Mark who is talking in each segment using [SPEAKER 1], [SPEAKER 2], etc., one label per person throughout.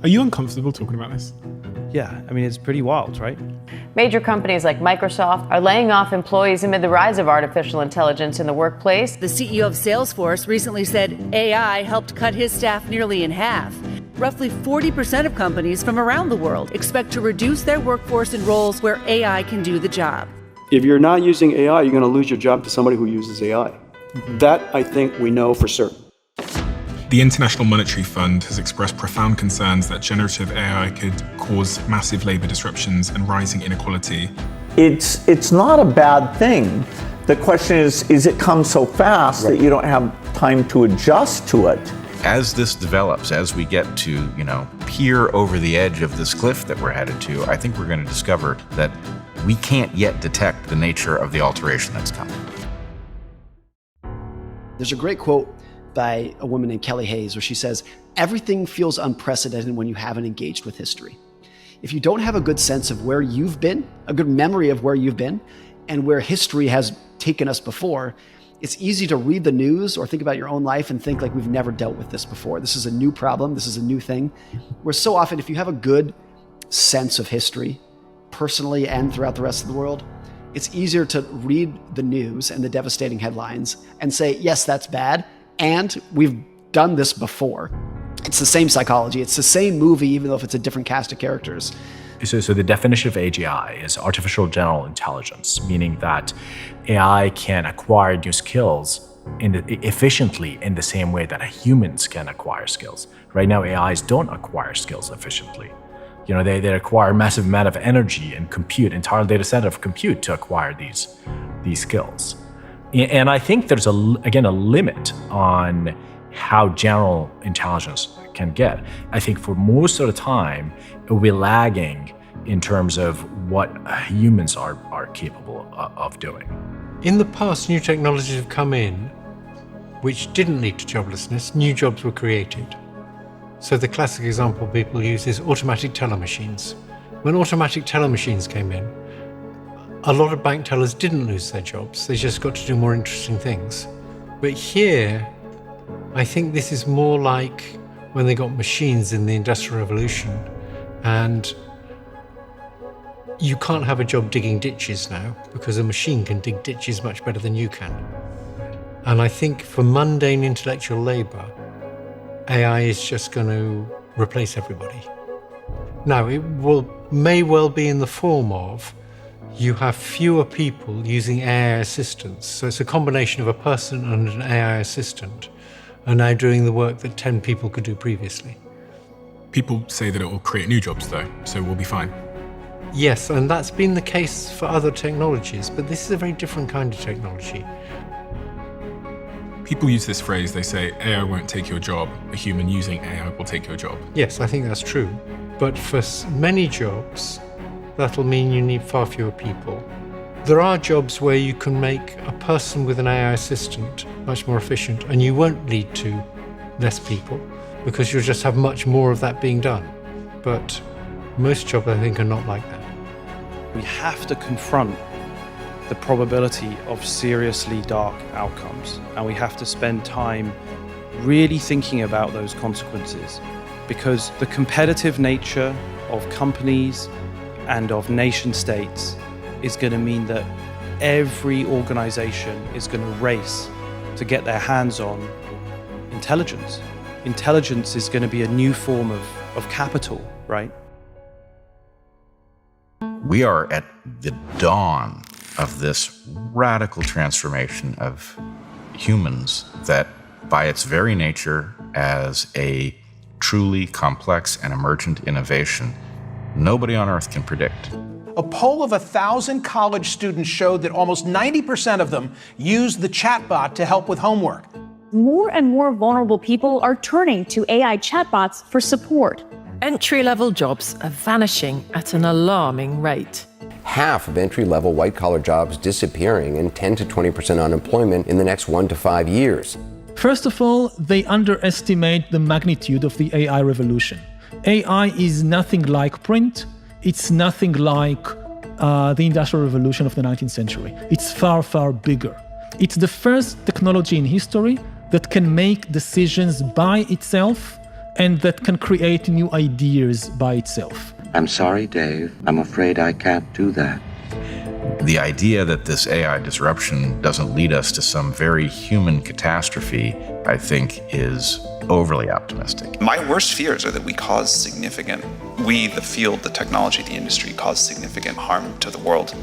[SPEAKER 1] Are you uncomfortable talking about this?
[SPEAKER 2] Yeah, I mean, it's pretty wild, right?
[SPEAKER 3] Major companies like Microsoft are laying off employees amid the rise of artificial intelligence in the workplace.
[SPEAKER 4] The CEO of Salesforce recently said AI helped cut his staff nearly in half. Roughly 40% of companies from around the world expect to reduce their workforce in roles where AI can do the job.
[SPEAKER 5] If you're not using AI, you're going to lose your job to somebody who uses AI. That, I think, we know for certain.
[SPEAKER 1] The International Monetary Fund has expressed profound concerns that generative AI could cause massive labor disruptions and rising inequality.
[SPEAKER 6] It's not a bad thing. The question is it come so fast that you don't have time to adjust to it?
[SPEAKER 7] As this develops, as we get to, peer over the edge of this cliff that we're headed to, I think we're going to discover that we can't yet detect the nature of the alteration that's coming.
[SPEAKER 8] There's a great quote by a woman named Kelly Hayes where she says, "Everything feels unprecedented when you haven't engaged with history." If you don't have a good sense of where you've been, a good memory of where you've been, and where history has taken us before, it's easy to read the news or think about your own life and think like we've never dealt with this before. This is a new problem. This is a new thing. Where so often, if you have a good sense of history, personally and throughout the rest of the world, it's easier to read the news and the devastating headlines and say, yes, that's bad, and we've done this before. It's the same psychology. It's the same movie, even though if it's a different cast of characters.
[SPEAKER 9] So the definition of AGI is artificial general intelligence, meaning that AI can acquire new skills efficiently in the same way that humans can acquire skills. Right now, AIs don't acquire skills efficiently. They require a massive amount of energy and compute, entire data set of compute to acquire these skills. And I think there's, a limit on how general intelligence can get. I think for most of the time, we're lagging in terms of what humans are capable of doing.
[SPEAKER 10] In the past, new technologies have come in which didn't lead to joblessness. New jobs were created. So the classic example people use is automatic teller machines. When automatic teller machines came in, a lot of bank tellers didn't lose their jobs. They just got to do more interesting things. But here, I think this is more like when they got machines in the Industrial Revolution, and you can't have a job digging ditches now because a machine can dig ditches much better than you can. And I think for mundane intellectual labor, AI is just going to replace everybody. Now, it may well be in the form of you have fewer people using AI assistants. So it's a combination of a person and an AI assistant are now doing the work that 10 people could do previously.
[SPEAKER 1] People say that it will create new jobs though, so we'll be fine.
[SPEAKER 10] Yes, and that's been the case for other technologies, but this is a very different kind of technology.
[SPEAKER 1] People use this phrase, they say, AI won't take your job, a human using AI will take your job.
[SPEAKER 10] Yes, I think that's true. But for many jobs, that'll mean you need far fewer people. There are jobs where you can make a person with an AI assistant much more efficient, and you won't lead to less people because you'll just have much more of that being done. But most jobs, I think, are not like that.
[SPEAKER 2] We have to confront the probability of seriously dark outcomes, and we have to spend time really thinking about those consequences, because the competitive nature of companies and of nation states is going to mean that every organization is going to race to get their hands on intelligence. Intelligence is going to be a new form of capital, right?
[SPEAKER 7] We are at the dawn of this radical transformation of humans that, by its very nature as a truly complex and emergent innovation, nobody on Earth can predict.
[SPEAKER 11] A poll of 1,000 college students showed that almost 90% of them used the chatbot to help with homework.
[SPEAKER 12] More and more vulnerable people are turning to AI chatbots for support.
[SPEAKER 13] Entry-level jobs are vanishing at an alarming rate.
[SPEAKER 14] Half of entry-level white-collar jobs disappearing and 10 to 20% unemployment in the next 1 to 5 years.
[SPEAKER 15] First of all, they underestimate the magnitude of the AI revolution. AI is nothing like print. It's nothing like the Industrial Revolution of the 19th century. It's far, far bigger. It's the first technology in history that can make decisions by itself and that can create new ideas by itself.
[SPEAKER 16] I'm sorry, Dave. I'm afraid I can't do that.
[SPEAKER 7] The idea that this AI disruption doesn't lead us to some very human catastrophe, I think, is overly optimistic.
[SPEAKER 17] My worst fears are that we, the field, the technology, the industry, cause significant harm to the world.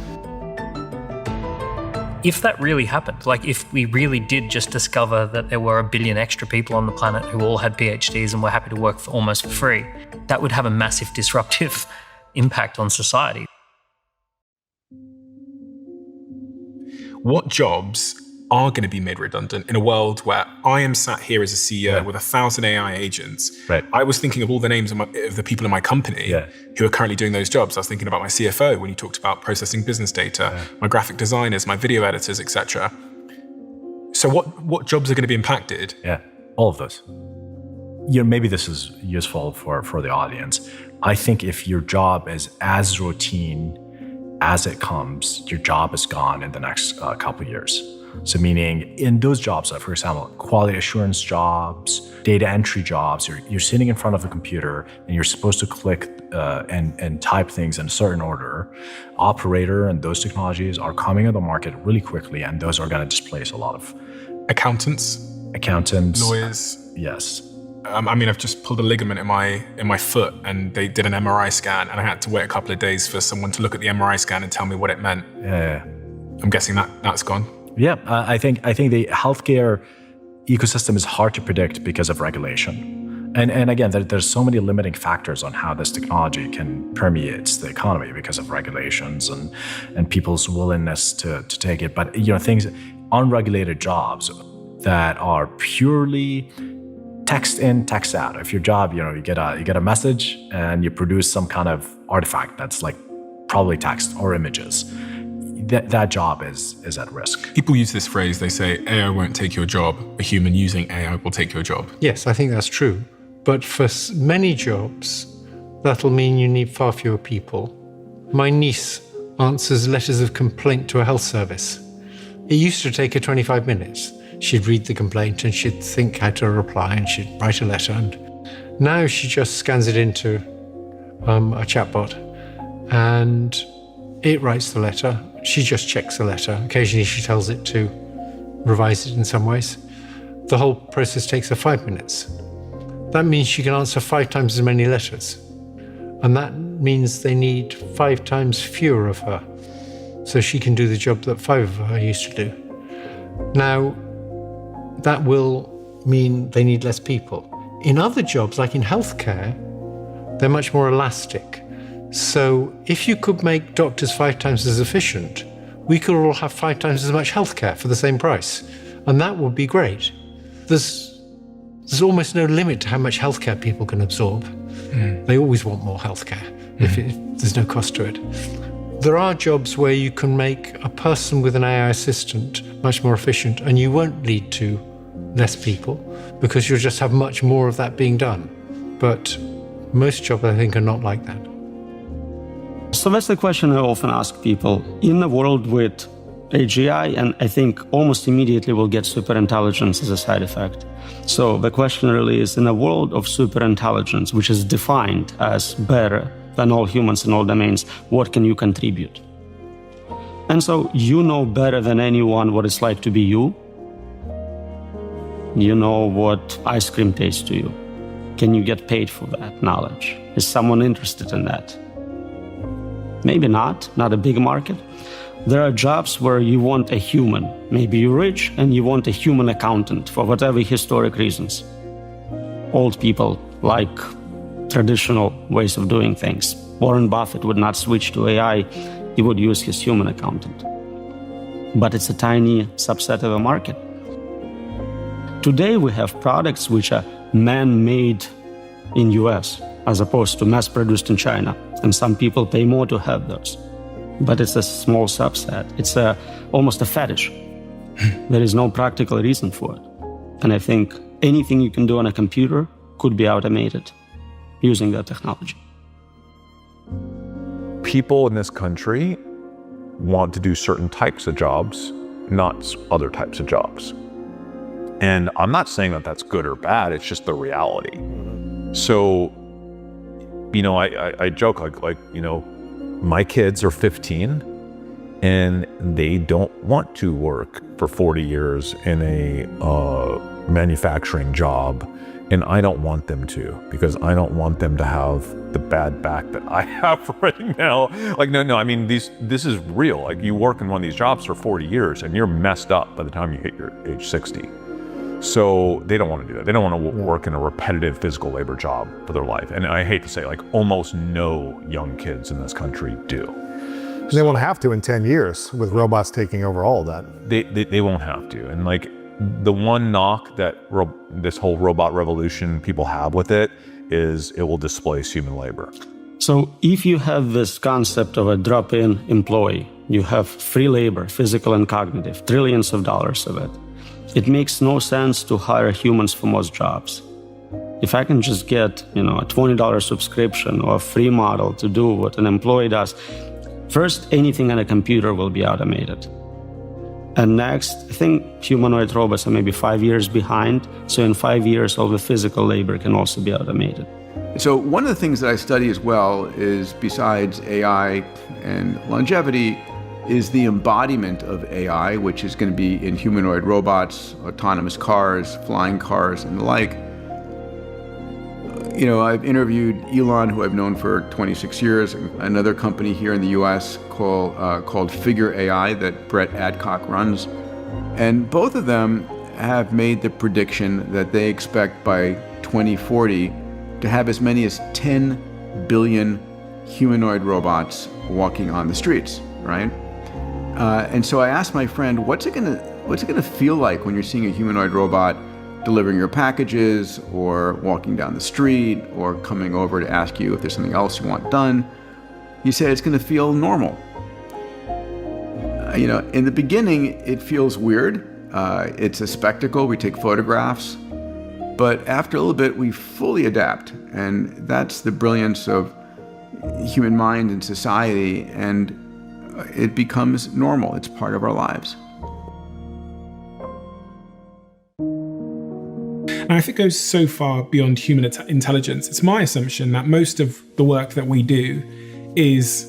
[SPEAKER 18] If that really happened, like if we really did just discover that there were 1 billion extra people on the planet who all had PhDs and were happy to work for almost for free, that would have a massive disruptive impact on society.
[SPEAKER 1] What jobs are going to be made redundant in a world where I am sat here as a CEO with 1,000 AI agents?
[SPEAKER 9] Right.
[SPEAKER 1] I was thinking of all the names of the people in my company who are currently doing those jobs. I was thinking about my CFO when you talked about processing business data, my graphic designers, my video editors, etc. So what jobs are going to be impacted?
[SPEAKER 9] Yeah, all of those. Maybe this is useful for the audience. I think if your job is as routine as it comes, your job is gone in the next couple of years. So meaning in those jobs, for example, quality assurance jobs, data entry jobs, you're sitting in front of a computer and you're supposed to click and type things in a certain order. Operator and those technologies are coming on the market really quickly, and those are going to displace a lot of
[SPEAKER 1] accountants,
[SPEAKER 9] lawyers. Yes.
[SPEAKER 1] I've just pulled a ligament in my foot, and they did an MRI scan, and I had to wait a couple of days for someone to look at the MRI scan and tell me what it meant.
[SPEAKER 9] Yeah.
[SPEAKER 1] I'm guessing that's gone.
[SPEAKER 9] Yeah, I think the healthcare ecosystem is hard to predict because of regulation. And again, there's so many limiting factors on how this technology can permeate the economy because of regulations and people's willingness to take it. But things, unregulated jobs that are purely text in, text out. If your job, you get a message and you produce some kind of artifact that's like probably text or images, that job is at risk.
[SPEAKER 1] People use this phrase, they say, AI won't take your job, a human using AI will take your job.
[SPEAKER 10] Yes, I think that's true. But for many jobs, that'll mean you need far fewer people. My niece answers letters of complaint to a health service. It used to take her 25 minutes. She'd read the complaint and she'd think how to reply and she'd write a letter. And now she just scans it into a chatbot and it writes the letter. She just checks the letter. Occasionally she tells it to revise it in some ways. The whole process takes her 5 minutes. That means she can answer 5 times as many letters. And that means they need 5 times fewer of her. So she can do the job that 5 of her used to do. Now, that will mean they need less people. In other jobs, like in healthcare, they're much more elastic. So if you could make doctors 5 times as efficient, we could all have 5 times as much healthcare for the same price. And that would be great. There's almost no limit to how much healthcare people can absorb. They always want more healthcare if there's no cost to it. There are jobs where you can make a person with an AI assistant much more efficient, and you won't lead to less people because you'll just have much more of that being done. But most jobs, I think, are not like that.
[SPEAKER 19] So that's the question I often ask people. In a world with AGI, and I think almost immediately we'll get superintelligence as a side effect. So the question really is, in a world of superintelligence, which is defined as better than all humans in all domains, what can you contribute? And so you know better than anyone what it's like to be you. You know what ice cream tastes to you. Can you get paid for that knowledge? Is someone interested in that? Maybe not a big market. There are jobs where you want a human. Maybe you're rich and you want a human accountant for whatever historic reasons. Old people like traditional ways of doing things. Warren Buffett would not switch to AI, he would use his human accountant. But it's a tiny subset of a market. Today we have products which are man-made in US as opposed to mass-produced in China, and some people pay more to have those. But it's a small subset. It's almost a fetish. There is no practical reason for it. And I think anything you can do on a computer could be automated using that technology.
[SPEAKER 20] People in this country want to do certain types of jobs, not other types of jobs. And I'm not saying that that's good or bad, it's just the reality. So, I joke like, my kids are 15 and they don't want to work for 40 years in a manufacturing job. And I don't want them to, because I don't want them to have the bad back that I have right now. Like, no, I mean, this is real. Like, you work in one of these jobs for 40 years and you're messed up by the time you hit your age 60. So they don't want to do that. They don't want to work in a repetitive physical labor job for their life. And I hate to say, like, almost no young kids in this country do.
[SPEAKER 21] They won't have to in 10 years with robots taking over all of that.
[SPEAKER 20] They won't have to. And like, the one knock that this whole robot revolution people have with it is it will displace human labor.
[SPEAKER 19] So if you have this concept of a drop-in employee, you have free labor, physical and cognitive, trillions of dollars of it. It makes no sense to hire humans for most jobs. If I can just get, a $20 subscription or a free model to do what an employee does, first, anything on a computer will be automated. And next, I think humanoid robots are maybe 5 years behind. So in 5 years, all the physical labor can also be automated.
[SPEAKER 22] So one of the things that I study as well is, besides AI and longevity, is the embodiment of AI, which is going to be in humanoid robots, autonomous cars, flying cars, and the like. I've interviewed Elon, who I've known for 26 years, another company here in the US called Figure AI that Brett Adcock runs. And both of them have made the prediction that they expect by 2040 to have as many as 10 billion humanoid robots walking on the streets, right? And so I asked my friend, what's it gonna feel like when you're seeing a humanoid robot delivering your packages, or walking down the street, or coming over to ask you if there's something else you want done? He said it's going to feel normal. In the beginning, it feels weird. It's a spectacle. We take photographs. But after a little bit, we fully adapt. And that's the brilliance of human mind and society. And it becomes normal. It's part of our lives.
[SPEAKER 1] And I think it goes so far beyond human intelligence. It's my assumption that most of the work that we do is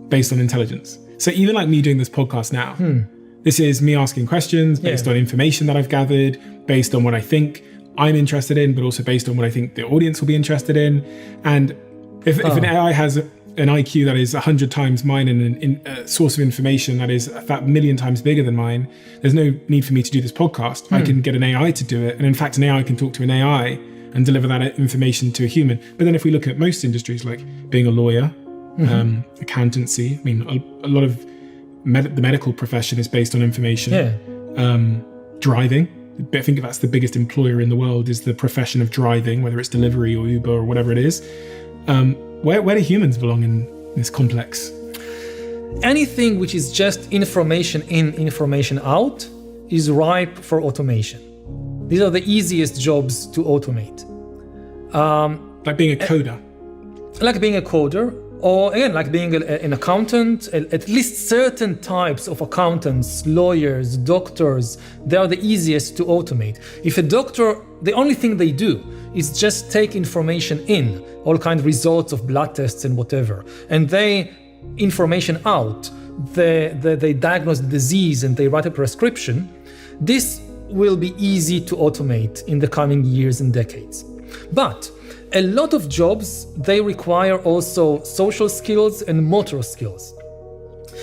[SPEAKER 1] based on intelligence. So even like me doing this podcast now, this is me asking questions based on information that I've gathered, based on what I think I'm interested in, but also based on what I think the audience will be interested in. And if an AI has an IQ that is 100 times mine and a source of information that is 1,000,000 times bigger than mine, there's no need for me to do this podcast. I can get an AI to do it. And in fact, an AI can talk to an AI and deliver that information to a human. But then if we look at most industries, like being a lawyer, accountancy, a lot of the medical profession is based on information. Driving, I think that's the biggest employer in the world, is the profession of driving, whether it's delivery or Uber or whatever it is. Where do humans belong in this complex?
[SPEAKER 23] Anything which is just information in, information out is ripe for automation. These are the easiest jobs to automate.
[SPEAKER 1] Like being a coder.
[SPEAKER 23] Like being a coder, or again, like being an accountant. At least certain types of accountants, lawyers, doctors, they are the easiest to automate. If a doctor, the only thing they do is just take information in, all kind of results of blood tests and whatever, and they information out, they diagnose the disease and they write a prescription. This will be easy to automate in the coming years and decades. But a lot of jobs, they require also social skills and motor skills.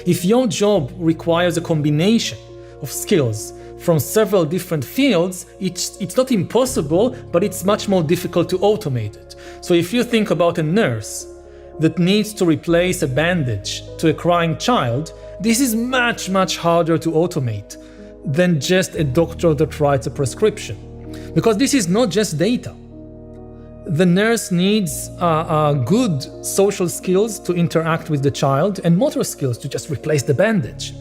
[SPEAKER 23] If your job requires a combination of skills from several different fields, it's not impossible, but it's much more difficult to automate it. So if you think about a nurse that needs to replace a bandage to a crying child, this is much, much harder to automate than just a doctor that writes a prescription. Because this is not just data. The nurse needs good social skills to interact with the child and motor skills to just replace the bandage.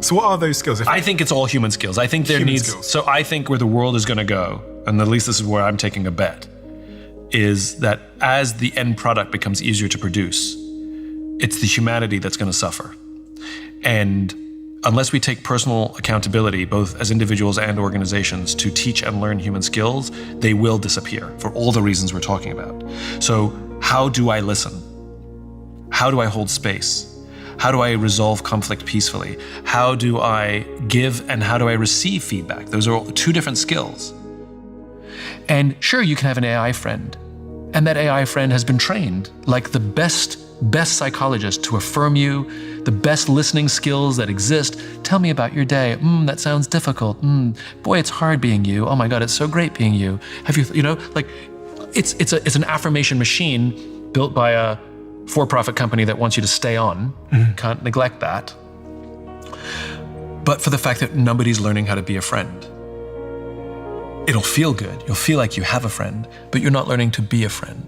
[SPEAKER 1] So what are those skills?
[SPEAKER 24] I think it's all human skills. I think there needs. So I think where the world is going to go, and at least this is where I'm taking a bet, is that as the end product becomes easier to produce, it's the humanity that's going to suffer. And unless we take personal accountability, both as individuals and organizations, to teach and learn human skills, they will disappear for all the reasons we're talking about. So how do I listen? How do I hold space? How do I resolve conflict peacefully? How do I give and how do I receive feedback? Those are two different skills. And sure, you can have an AI friend, and that AI friend has been trained like the best psychologist to affirm you, the best listening skills that exist. Tell me about your day. That sounds difficult. Boy, it's hard being you. Oh my God, it's so great being you. Have you, it's an affirmation machine built by a for-profit company that wants you to stay on. Can't neglect that. But for the fact that nobody's learning how to be a friend. It'll feel good. You'll feel like you have a friend, but you're not learning to be a friend.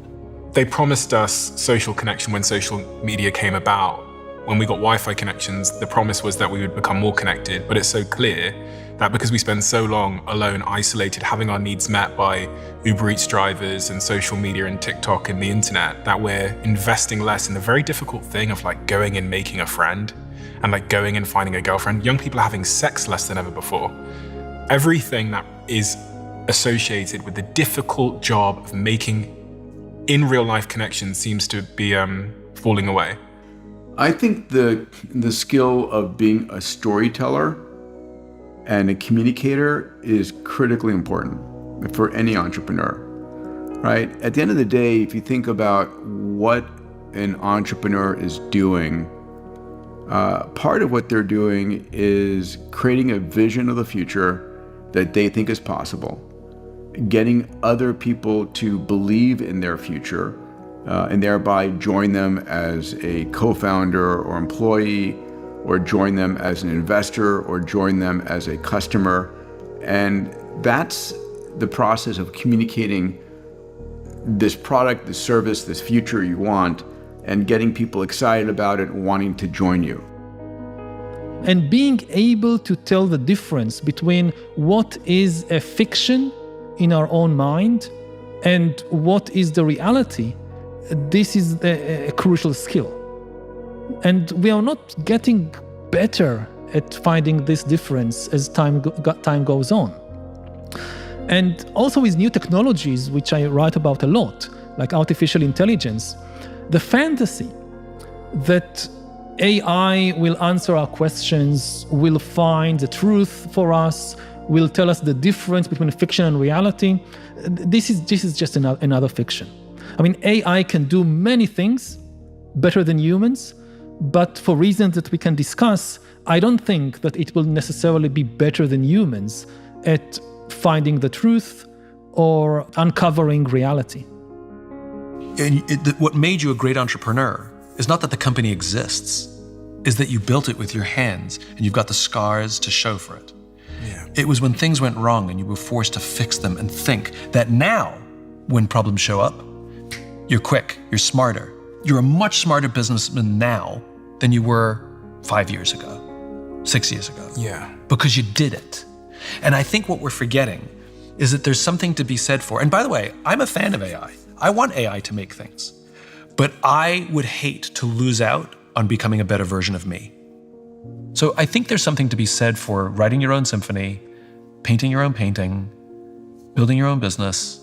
[SPEAKER 1] They promised us social connection when social media came about. When we got Wi-Fi connections, the promise was that we would become more connected, but it's so clear that because we spend so long alone, isolated, having our needs met by Uber Eats drivers and social media and TikTok and the internet, that we're investing less in the very difficult thing of like going and making a friend and like going and finding a girlfriend. Young people are having sex less than ever before. Everything that is associated with the difficult job of making in real life connections seems to be falling away.
[SPEAKER 22] I think the skill of being a storyteller and a communicator is critically important for any entrepreneur, right? At the end of the day, if you think about what an entrepreneur is doing, part of what they're doing is creating a vision of the future that they think is possible, getting other people to believe in their future, and thereby join them as a co-founder or employee, or join them as an investor, or join them as a customer. And that's the process of communicating this product, this service, this future you want, and getting people excited about it and wanting to join you.
[SPEAKER 15] And being able to tell the difference between what is a fiction in our own mind and what is the reality, this is a crucial skill. And we are not getting better at finding this difference as time goes on. And also with new technologies, which I write about a lot, like artificial intelligence, the fantasy that AI will answer our questions, will find the truth for us, will tell us the difference between fiction and reality, this is just another fiction. I mean, AI can do many things better than humans, but for reasons that we can discuss, I don't think that it will necessarily be better than humans at finding the truth or uncovering reality.
[SPEAKER 24] And what made you a great entrepreneur is not that the company exists, is that you built it with your hands and you've got the scars to show for it. Yeah. It was when things went wrong and you were forced to fix them and think that now, when problems show up, you're quick, you're smarter. You're a much smarter businessman now than you were 5 years ago, 6 years ago.
[SPEAKER 1] Yeah.
[SPEAKER 24] Because you did it. And I think what we're forgetting is that there's something to be said for, and by the way, I'm a fan of AI. I want AI to make things, but I would hate to lose out on becoming a better version of me. So I think there's something to be said for writing your own symphony, painting your own painting, building your own business,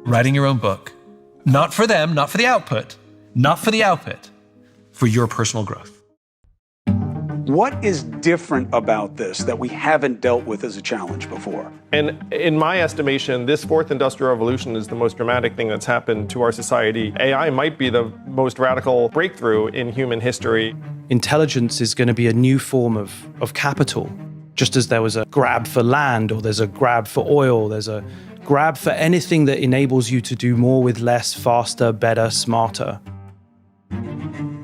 [SPEAKER 24] writing your own book. Not for them, not for the output, for your personal growth.
[SPEAKER 3] What is different about this that we haven't dealt with as a challenge before?
[SPEAKER 4] And in my estimation, this fourth industrial revolution is the most dramatic thing that's happened to our society. AI might be the most radical breakthrough in human history.
[SPEAKER 2] Intelligence is going to be a new form of capital. Just as there was a grab for land, or there's a grab for oil, there's a grab for anything that enables you to do more with less, faster, better, smarter.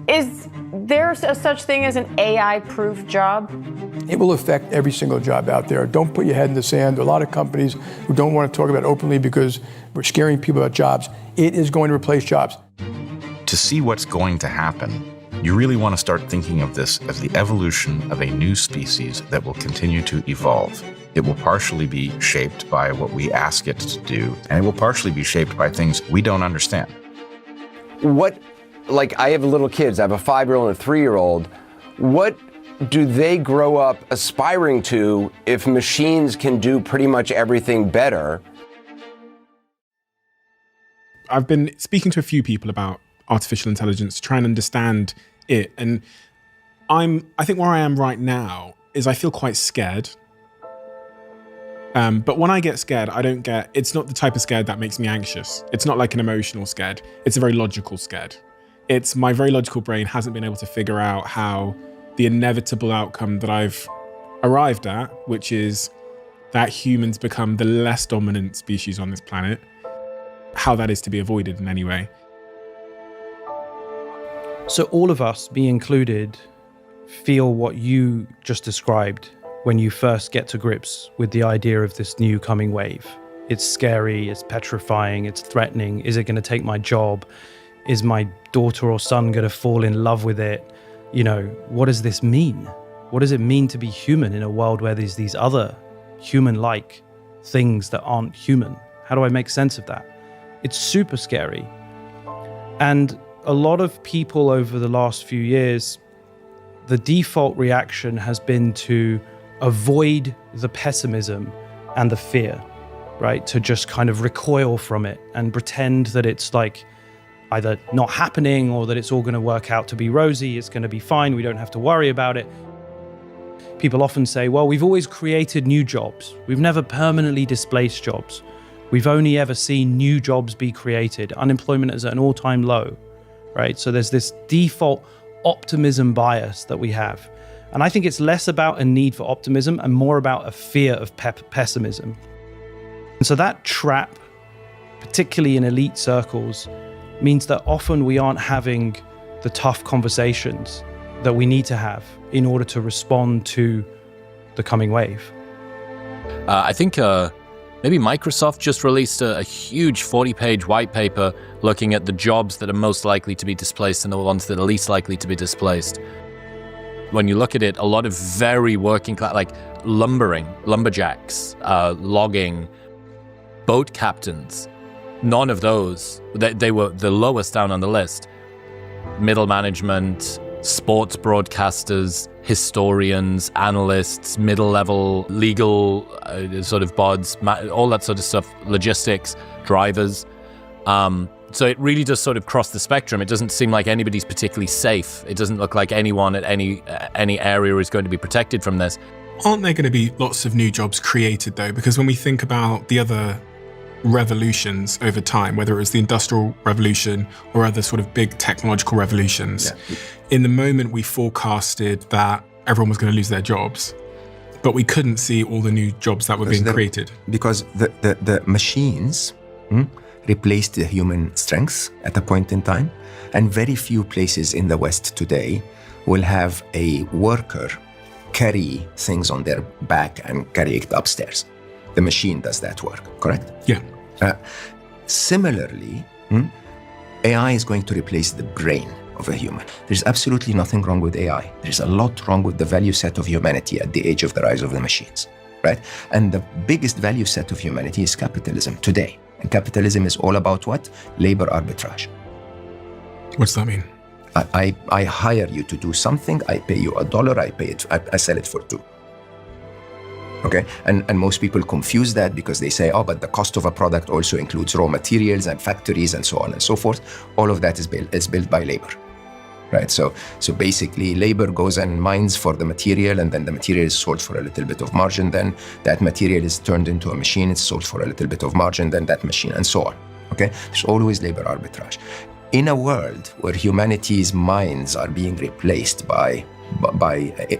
[SPEAKER 5] Is there a such thing as an AI-proof job?
[SPEAKER 6] It will affect every single job out there. Don't put your head in the sand. There are a lot of companies who don't want to talk about it openly because we're scaring people about jobs. It is going to replace jobs.
[SPEAKER 7] To see what's going to happen, you really want to start thinking of this as the evolution of a new species that will continue to evolve. It will partially be shaped by what we ask it to do, and it will partially be shaped by things we don't understand.
[SPEAKER 14] I have little kids. I have a 5-year-old and a 3-year-old. what do they grow up aspiring to if machines can do pretty much everything better?
[SPEAKER 1] I've been speaking to a few people about artificial intelligence to try and understand it. And I think where I am right now is I feel quite scared. But when I get scared, it's not the type of scared that makes me anxious. It's not like an emotional scared. It's a very logical scared. My very logical brain hasn't been able to figure out how the inevitable outcome that I've arrived at, which is that humans become the less dominant species on this planet, how that is to be avoided in any way.
[SPEAKER 2] So all of us, me included, feel what you just described when you first get to grips with the idea of this new coming wave. It's scary, it's petrifying, it's threatening. Is it going to take my job? Is my daughter or son going to fall in love with it? You know, what does this mean? What does it mean to be human in a world where there's these other human-like things that aren't human? How do I make sense of that? It's super scary. And a lot of people over the last few years, the default reaction has been to avoid the pessimism and the fear, right? To just kind of recoil from it and pretend that it's like either not happening or that it's all going to work out to be rosy, it's going to be fine, we don't have to worry about it. People often say, well, we've always created new jobs. We've never permanently displaced jobs. We've only ever seen new jobs be created. Unemployment is at an all-time low, right? So there's this default optimism bias that we have. And I think it's less about a need for optimism and more about a fear of pessimism. And so that trap, particularly in elite circles, means that often we aren't having the tough conversations that we need to have in order to respond to the coming wave.
[SPEAKER 8] I think maybe Microsoft just released a huge 40-page white paper looking at the jobs that are most likely to be displaced and the ones that are least likely to be displaced. When you look at it, a lot of very working class, like lumberjacks, logging, boat captains, none of those, they were the lowest down on the list. Middle management, sports broadcasters, historians, analysts, middle-level legal sort of bods, all that sort of stuff, logistics, drivers. So it really does sort of cross the spectrum. It doesn't seem like anybody's particularly safe. It doesn't look like anyone at any area is going to be protected from this.
[SPEAKER 1] Aren't there going to be lots of new jobs created, though? Because when we think about the other revolutions over time, whether it was the Industrial Revolution or other sort of big technological revolutions, in the moment we forecasted that everyone was going to lose their jobs, but we couldn't see all the new jobs that were being created.
[SPEAKER 11] Because the machines replaced the human strength at a point in time, and very few places in the West today will have a worker carry things on their back and carry it upstairs. The machine does that work, correct?
[SPEAKER 1] Yeah.
[SPEAKER 11] Similarly, AI is going to replace the brain of a human. There's absolutely nothing wrong with AI. There's a lot wrong with the value set of humanity at the age of the rise of the machines, right? And the biggest value set of humanity is capitalism today. And capitalism is all about what? Labor arbitrage.
[SPEAKER 1] What's that mean?
[SPEAKER 11] I hire you to do something, I pay you $1, I sell it for $2. Okay, and most people confuse that because they say, oh, but the cost of a product also includes raw materials and factories and so on and so forth. All of that is built by labor, right? So basically labor goes and mines for the material, and then the material is sold for a little bit of margin. Then that material is turned into a machine, it's sold for a little bit of margin, then that machine, and so on, okay? There's always labor arbitrage. In a world where humanity's minds are being replaced by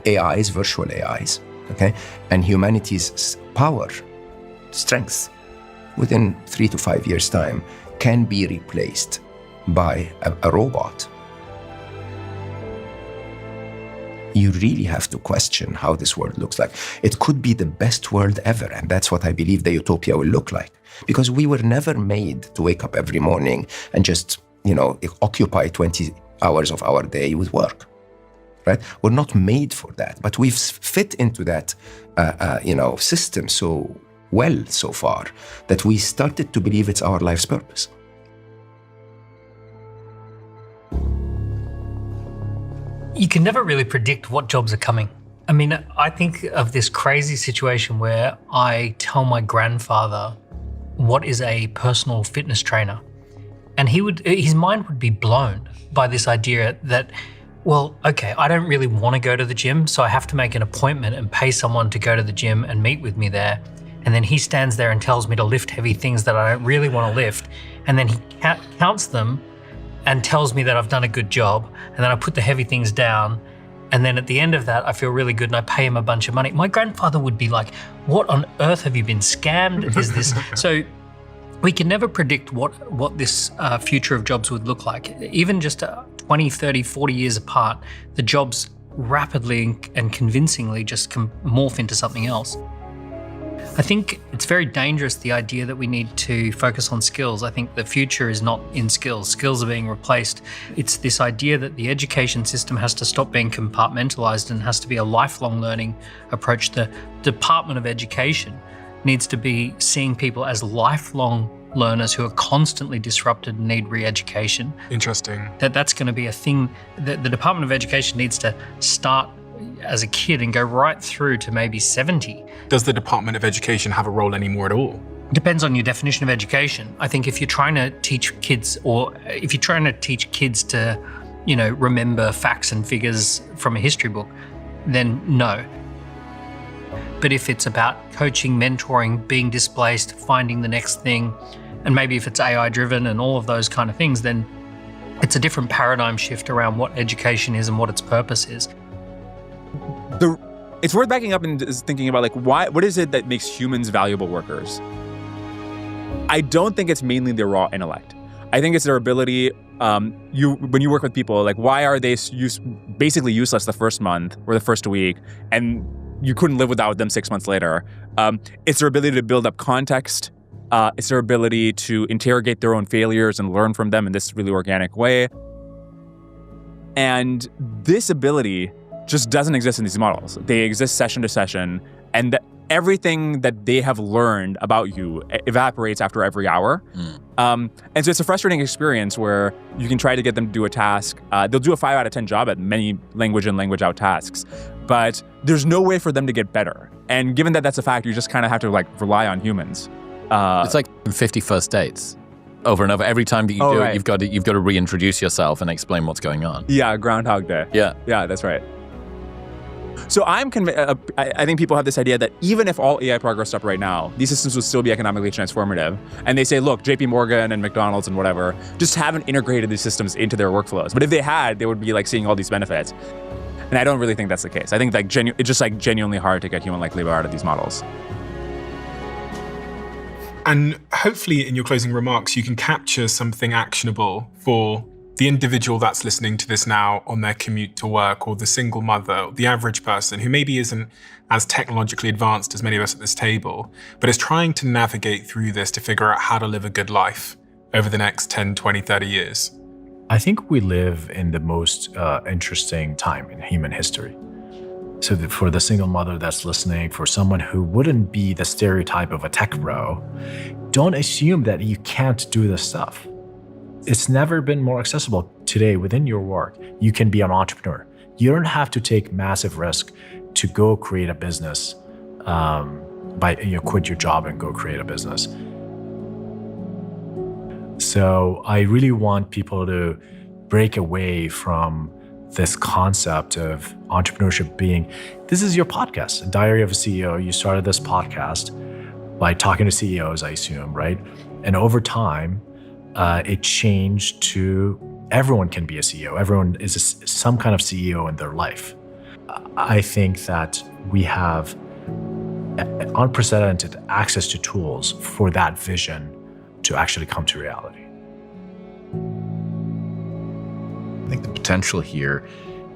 [SPEAKER 11] AIs, virtual AIs, okay, and humanity's power, strength, within 3 to 5 years' time, can be replaced by a robot, you really have to question how this world looks like. It could be the best world ever, and that's what I believe the utopia will look like. Because we were never made to wake up every morning and just, occupy 20 hours of our day with work. Right? We're not made for that, but we've fit into that, system so well so far that we started to believe it's our life's purpose.
[SPEAKER 18] You can never really predict what jobs are coming. I mean, I think of this crazy situation where I tell my grandfather what is a personal fitness trainer, and his mind would be blown by this idea that, well, okay, I don't really want to go to the gym, so I have to make an appointment and pay someone to go to the gym and meet with me there. And then he stands there and tells me to lift heavy things that I don't really want to lift. And then he counts them and tells me that I've done a good job. And then I put the heavy things down. And then at the end of that, I feel really good and I pay him a bunch of money. My grandfather would be like, what on earth have you been scammed? Is this? So we can never predict what this future of jobs would look like. Even just 20, 30, 40 years apart, the jobs rapidly and convincingly just can morph into something else. I think it's very dangerous, the idea that we need to focus on skills. I think the future is not in skills. Skills are being replaced. It's this idea that the education system has to stop being compartmentalized and has to be a lifelong learning approach. The Department of Education needs to be seeing people as lifelong learners who are constantly disrupted and need re-education.
[SPEAKER 1] Interesting.
[SPEAKER 18] That's going to be a thing that the Department of Education needs to start as a kid and go right through to maybe 70.
[SPEAKER 1] Does the Department of Education have a role anymore at all?
[SPEAKER 18] Depends on your definition of education. I think if you're trying to teach kids, or if you're trying to teach kids to, remember facts and figures from a history book, then no. But if it's about coaching, mentoring, being displaced, finding the next thing, and maybe if it's AI driven and all of those kind of things, then it's a different paradigm shift around what education is and what its purpose is.
[SPEAKER 12] It's worth backing up and thinking about what is it that makes humans valuable workers? I don't think it's mainly their raw intellect. I think it's their ability. When you work with people, why are they basically useless the first month or the first week, and you couldn't live without them 6 months later? It's their ability to build up context. It's their ability to interrogate their own failures and learn from them in this really organic way. And this ability just doesn't exist in these models. They exist session to session, and everything that they have learned about you evaporates after every hour. And so it's a frustrating experience where you can try to get them to do a task. They'll do a 5 out of 10 job at many language in, language out tasks, but there's no way for them to get better. And given that that's a fact, you just kind of have to rely on humans.
[SPEAKER 8] It's like 50 first dates. Over and over. Every time that you do it, you've got to reintroduce yourself and explain what's going on.
[SPEAKER 12] Yeah, Groundhog Day. Yeah, that's right. So I think people have this idea that even if all AI progress stopped right now, these systems would still be economically transformative. And they say, look, JP Morgan and McDonald's and whatever just haven't integrated these systems into their workflows. But if they had, they would be seeing all these benefits. And I don't really think that's the case. I think it's just genuinely hard to get human-like labor out of these models.
[SPEAKER 1] And hopefully in your closing remarks, you can capture something actionable for the individual that's listening to this now on their commute to work, or the single mother, or the average person who maybe isn't as technologically advanced as many of us at this table, but is trying to navigate through this to figure out how to live a good life over the next 10, 20, 30 years.
[SPEAKER 9] I think we live in the most interesting time in human history. So for the single mother that's listening, for someone who wouldn't be the stereotype of a tech bro, don't assume that you can't do this stuff. It's never been more accessible. Today, within your work, you can be an entrepreneur. You don't have to take massive risk to go create a business, quit your job and go create a business. So I really want people to break away from this concept of entrepreneurship being, this is your podcast, Diary of a CEO. You started this podcast by talking to CEOs, I assume, right? And over time, it changed to everyone can be a CEO. Everyone is some kind of CEO in their life. I think that we have unprecedented access to tools for that vision to actually come to reality.
[SPEAKER 7] I think the potential here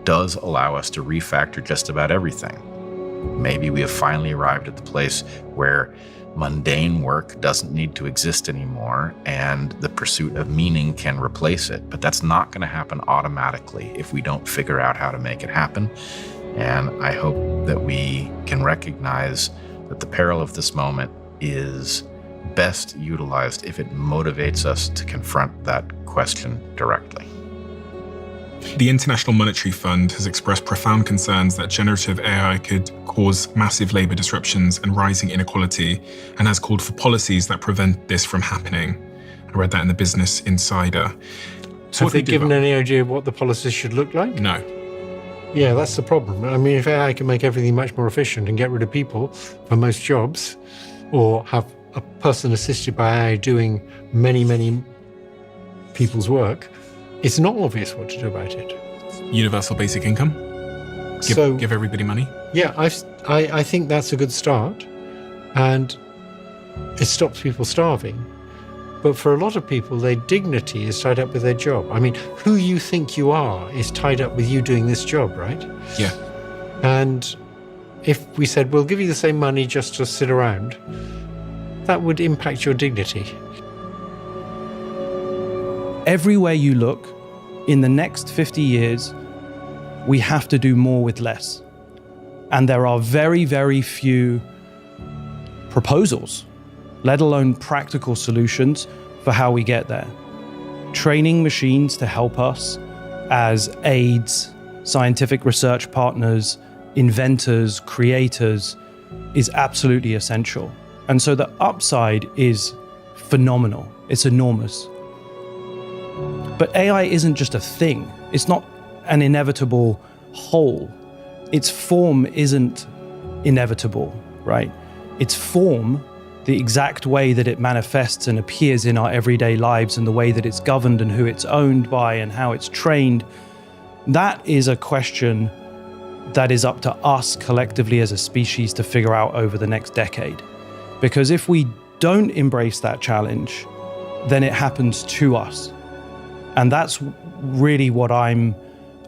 [SPEAKER 7] does allow us to refactor just about everything. Maybe we have finally arrived at the place where mundane work doesn't need to exist anymore and the pursuit of meaning can replace it. But that's not going to happen automatically if we don't figure out how to make it happen. And I hope that we can recognize that the peril of this moment is best utilized if it motivates us to confront that question directly.
[SPEAKER 1] The International Monetary Fund has expressed profound concerns that generative AI could cause massive labor disruptions and rising inequality, and has called for policies that prevent this from happening. I read that in the Business Insider. So
[SPEAKER 10] have they given any idea of what the policies should look like?
[SPEAKER 1] No.
[SPEAKER 10] Yeah, that's the problem. I mean, if AI can make everything much more efficient and get rid of people for most jobs, or have a person assisted by AI doing many, many people's work, it's not obvious what to do about it.
[SPEAKER 1] Universal basic income? Give everybody money?
[SPEAKER 10] Yeah, I think that's a good start, and it stops people starving. But for a lot of people, their dignity is tied up with their job. I mean, who you think you are is tied up with you doing this job, right?
[SPEAKER 1] Yeah.
[SPEAKER 10] And if we said, we'll give you the same money just to sit around, that would impact your dignity.
[SPEAKER 2] Everywhere you look, in the next 50 years, we have to do more with less. And there are very, very few proposals, let alone practical solutions for how we get there. Training machines to help us as aides, scientific research partners, inventors, creators is absolutely essential. And so the upside is phenomenal. It's enormous. But AI isn't just a thing. It's not an inevitable whole. Its form isn't inevitable, right? Its form, the exact way that it manifests and appears in our everyday lives and the way that it's governed and who it's owned by and how it's trained, that is a question that is up to us collectively as a species to figure out over the next decade. Because if we don't embrace that challenge, then it happens to us. And that's really what I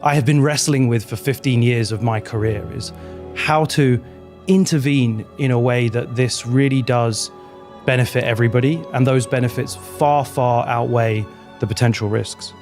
[SPEAKER 2] have been wrestling with for 15 years of my career, is how to intervene in a way that this really does benefit everybody, and those benefits far, far outweigh the potential risks.